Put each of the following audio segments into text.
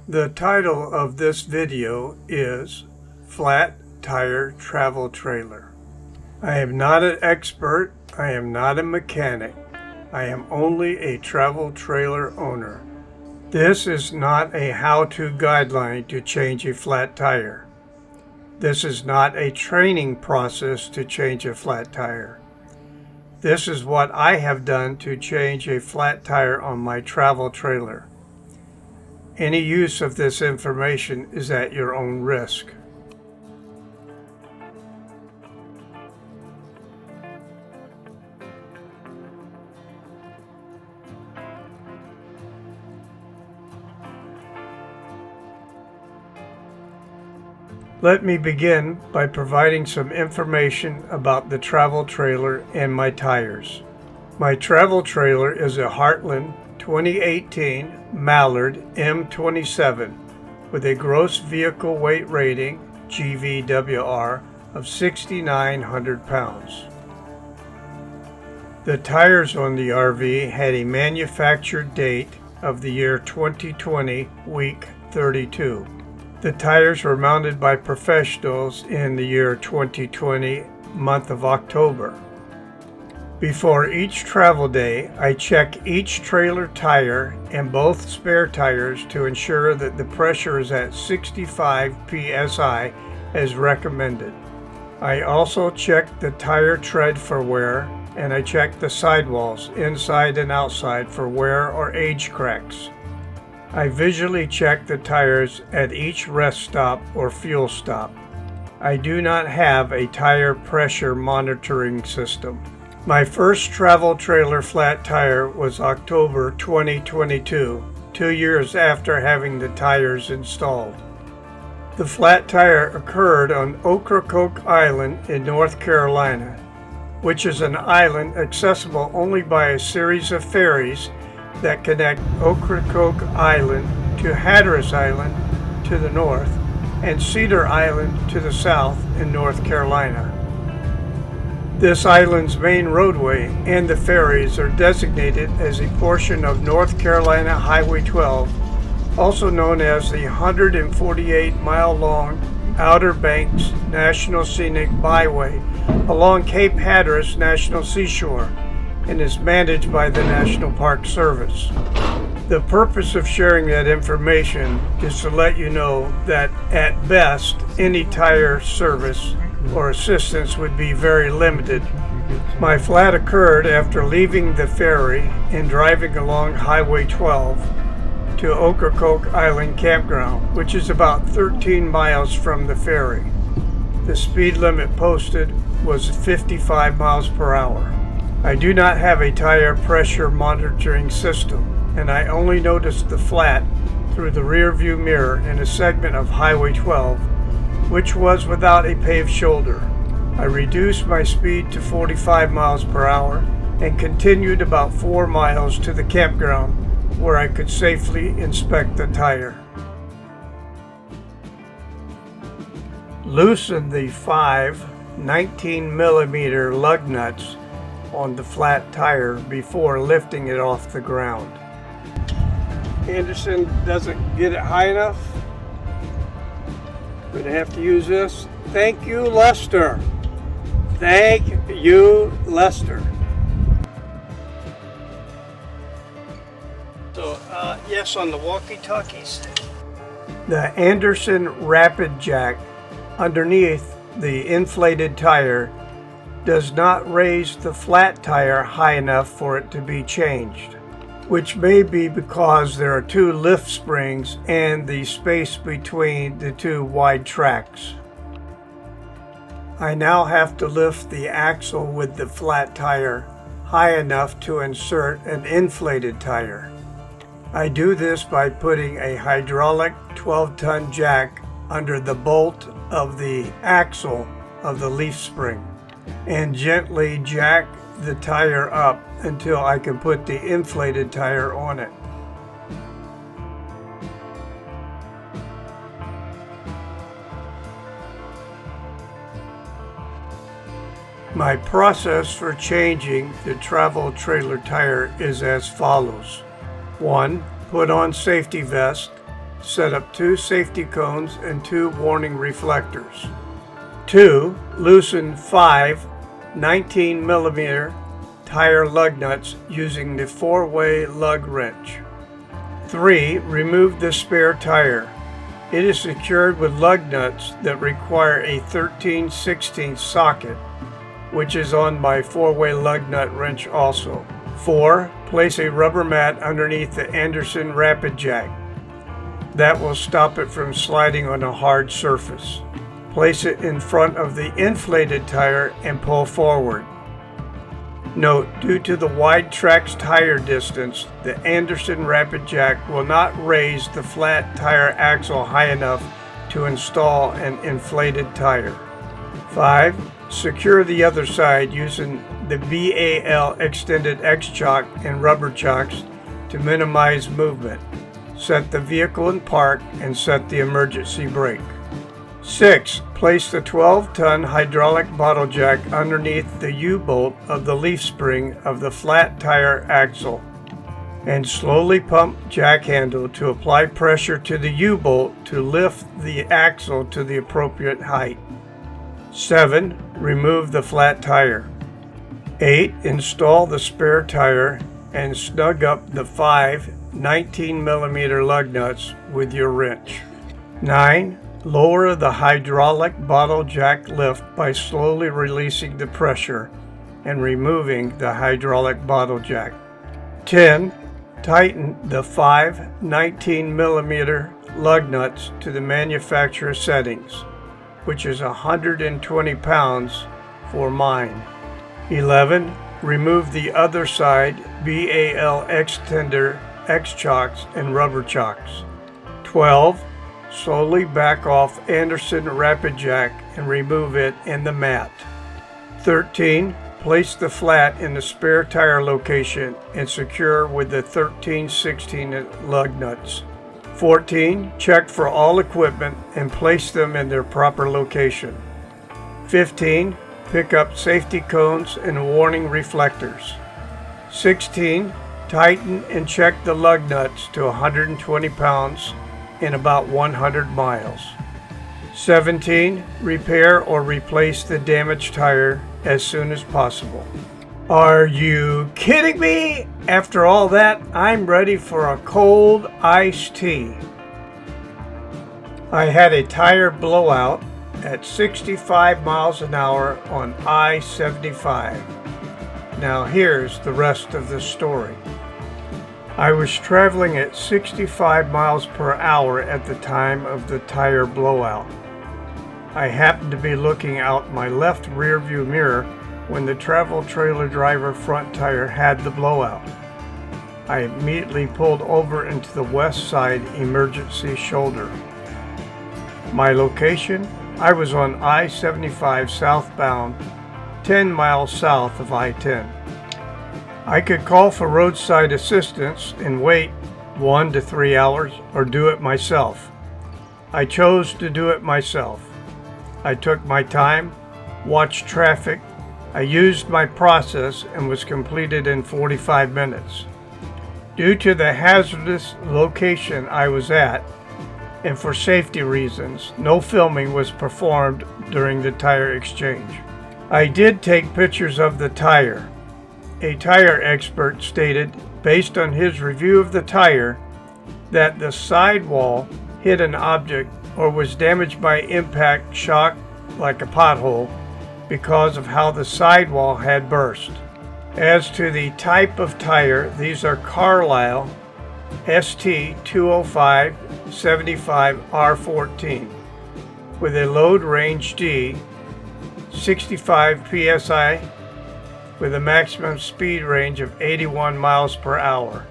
The title of this video is Flat Tire Travel Trailer. I am not an expert, I am not a mechanic, I am only a travel trailer owner. This is not a how-to guideline to change a flat tire. This is not a training process to change a flat tire. This is what I have done to change a flat tire on my travel trailer. Any use of this information is at your own risk. Let me begin by providing some information about the travel trailer and my tires. My travel trailer is a Heartland 2018 Mallard M27 with a gross vehicle weight rating, GVWR, of 6,900 pounds. The tires on the RV had a manufactured date of the year 2020, week 32. The tires were mounted by professionals in the year 2020, month of October. Before each travel day, I check each trailer tire and both spare tires to ensure that the pressure is at 65 psi as recommended. I also check the tire tread for wear, and I check the sidewalls inside and outside for wear or age cracks. I visually check the tires at each rest stop or fuel stop. I do not have a tire pressure monitoring system. My first travel trailer flat tire was October 2022, 2 years after having the tires installed. The flat tire occurred on Ocracoke Island in North Carolina, which is an island accessible only by a series of ferries that connect Ocracoke Island to Hatteras Island to the north and Cedar Island to the south in North Carolina. This island's main roadway and the ferries are designated as a portion of North Carolina Highway 12, also known as the 148-mile-long Outer Banks National Scenic Byway along Cape Hatteras National Seashore, and is managed by the National Park Service. The purpose of sharing that information is to let you know that at best, any tire service or assistance would be very limited. My flat occurred after leaving the ferry and driving along Highway 12 to Ocracoke Island Campground, which is about 13 miles from the ferry. The speed limit posted was 55 miles per hour. I do not have a tire pressure monitoring system, and I only noticed the flat through the rear view mirror in a segment of Highway 12, which was without a paved shoulder. I reduced my speed to 45 miles per hour and continued about 4 miles to the campground where I could safely inspect the tire. Loosen the 5 19mm lug nuts on the flat tire before lifting it off the ground. Anderson doesn't get it high enough. We're gonna have to use this. Thank you, Lester. Thank you, Lester. So, yes, on the walkie-talkies. The Anderson Rapid Jack underneath the inflated tire does not raise the flat tire high enough for it to be changed, which may be because there are 2 lift springs and the space between the 2 wide tracks. I now have to lift the axle with the flat tire high enough to insert an inflated tire. I do this by putting a hydraulic 12-ton jack under the bolt of the axle of the leaf spring and gently jack the tire up until I can put the inflated tire on it. My process for changing the travel trailer tire is as follows. 1. Put on safety vest set up 2 safety cones and 2 warning reflectors. 2. Loosen 5 19mm tire lug nuts using the 4-way lug wrench. 3. Remove the spare tire. It is secured with lug nuts that require a 13/16 socket, which is on my 4-way lug nut wrench also. 4. Place a rubber mat underneath the Anderson rapid jack. That will stop it from sliding on a hard surface. Place it in front of the inflated tire and pull forward. Note, due to the wide track's tire distance, the Anderson rapid jack will not raise the flat tire axle high enough to install an inflated tire. 5. Secure the other side using the BAL extended X-chock and rubber chocks to minimize movement. Set the vehicle in park and set the emergency brake. 6. Place the 12-ton hydraulic bottle jack underneath the U-bolt of the leaf spring of the flat tire axle and slowly pump jack handle to apply pressure to the U-bolt to lift the axle to the appropriate height. 7. Remove the flat tire. 8. Install the spare tire and snug up the 5 19mm lug nuts with your wrench. 9. Lower the hydraulic bottle jack lift by slowly releasing the pressure and removing the hydraulic bottle jack. 10. Tighten the 5 19mm lug nuts to the manufacturer settings, which is 120 pounds for mine. 11. Remove the other side BAL extender X-chocks and rubber chocks. 12. Slowly back off Anderson rapid jack and remove it and the mat. 13. Place the flat in the spare tire location and secure with the 13/16 lug nuts. 14. Check for all equipment and place them in their proper location. 15. Pick up safety cones and warning reflectors. 16. Tighten and check the lug nuts to 120 pounds in about 100 miles. 17. Repair or replace the damaged tire as soon as possible. Are you kidding me? After all that, I'm ready for a cold iced tea. I had a tire blowout at 65 miles an hour on I-75. Now here's the rest of the story. I was traveling at 65 miles per hour at the time of the tire blowout. I happened to be looking out my left rear view mirror when the travel trailer driver front tire had the blowout. I immediately pulled over into the west side emergency shoulder. My location? I was on I-75 southbound, 10 miles south of I-10. I could call for roadside assistance and wait 1 to 3 hours or do it myself. I chose to do it myself. I took my time, watched traffic. I used my process and was completed in 45 minutes. Due to the hazardous location I was at, and for safety reasons, no filming was performed during the tire exchange. I did take pictures of the tire. A tire expert stated, based on his review of the tire, that the sidewall hit an object or was damaged by impact shock like a pothole because of how the sidewall had burst. As to the type of tire, these are Carlisle ST 205 75 R14 with a load range D, 65 psi with a maximum speed range of 81 miles per hour.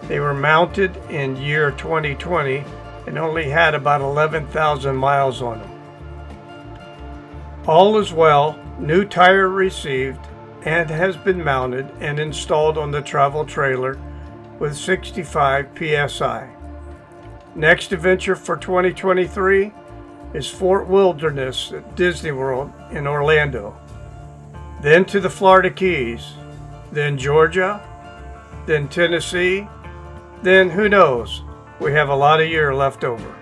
They were mounted in year 2020 and only had about 11,000 miles on them. All is well, new tire received and has been mounted and installed on the travel trailer with 65 psi. Next adventure for 2023 is Fort Wilderness at Disney World in Orlando. Then to the Florida Keys, then Georgia, then Tennessee, then who knows, We have a lot of year left over.